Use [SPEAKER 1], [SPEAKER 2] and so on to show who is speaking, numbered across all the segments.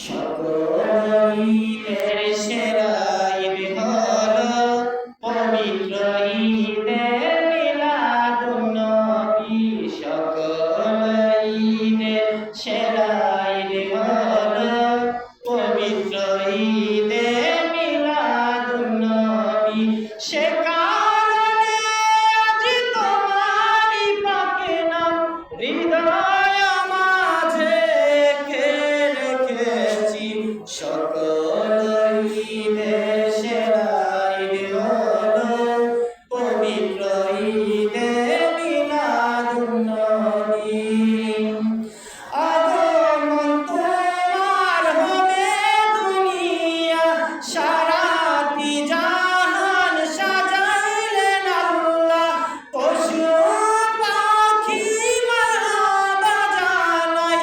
[SPEAKER 1] সকল ঈদের সেরা ঈদ হলো পবিত্র ঈদে মিলাদুন্নবী। সকল ঈদের সেরা ঈদ হলো পবিত্র ঈদে মিলাদুন্নবী। সে কারণে আজ তোমারই পাকে নাম হৃদয় মাঝে রেখেছি। সকল ঈদের সেরা ঈদ হলো পবিত্র ঈদে মিলাদুন্নবী। আগমন তোমার হবে দুনিয়া সারাটি জাহান সাজাইলেন আল্লাহ। পশু পাখি মারহাবা জানায়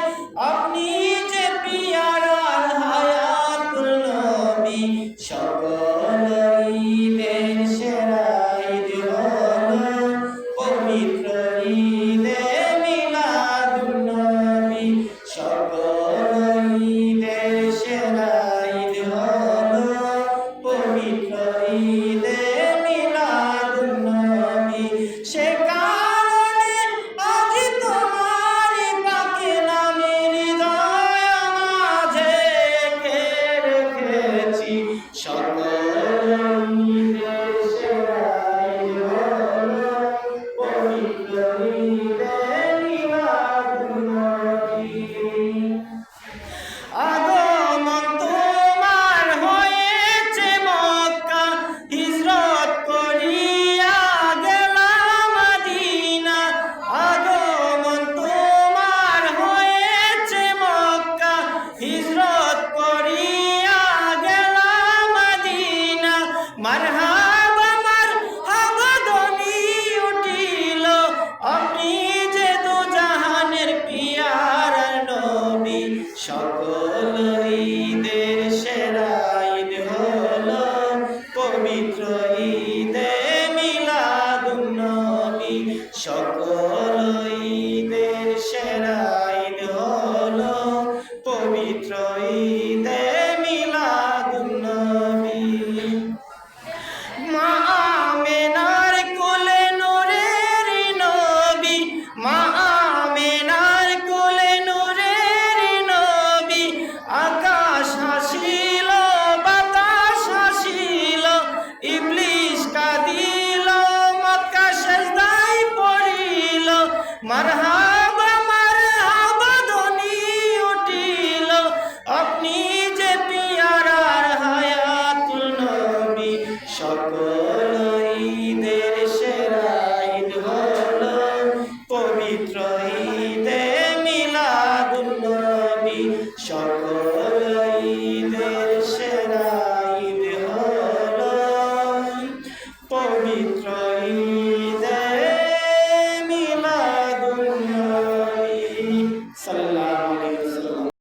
[SPEAKER 1] আপনি যে পিয়ারার হায়াতুল নবী। সকল ঈদের সেরা ঈদ হলো পবিত্র ঈদে মিলাদুন্নবী। সকল ঈদের সেরা ঈদ হলো পবিত্র ঈদে মিলাদুন্নবী। সে কারণে আজ তোমারই পাকে নামে হৃদয় মাঝে রেখেছি। সকল ঈদের সেরা ঈদ হলো পবিত্র ঈদে মিলাদুন্নবী। আগমন তোমার হয়েছে মক্কা হিজরত করিয়া গেলাম মদিনা। আগমন তোমার হয়েছে মক্কা হিজরত করিয়া গেলাম মদিনা। মারহাবা মারহাবা ধ্বনি উঠিল আপনি যে দু জাহানের পিয়ারা নবী। সকল ঈদের সেরা ঈদ হলো পবিত্র ঈদে মিলাদুন্নবী। সকল ঈদের সেরা ঈদ হলো পবিত্র ঈদে মিলাদুন্নবী। মা আমেনার কোলে নূরের নবী, মা আমেনার কোলে নূরের নবী। আকাশ হাসিল বাতাস হাসিল ইবলিস কাঁদিল মক্কা সেজদায় পড়িল। মারহাবা মারহাবা ধ্বনি উঠিল আপনি যে পিয়ারার হায়াতুল নবী। সকল ঈদের সেরা ঈদ হলো পবিত্র ঈদে মিলাদুন্নবী। সকল ঈদের সেরা ঈদ হলো পবিত্র ঈদ।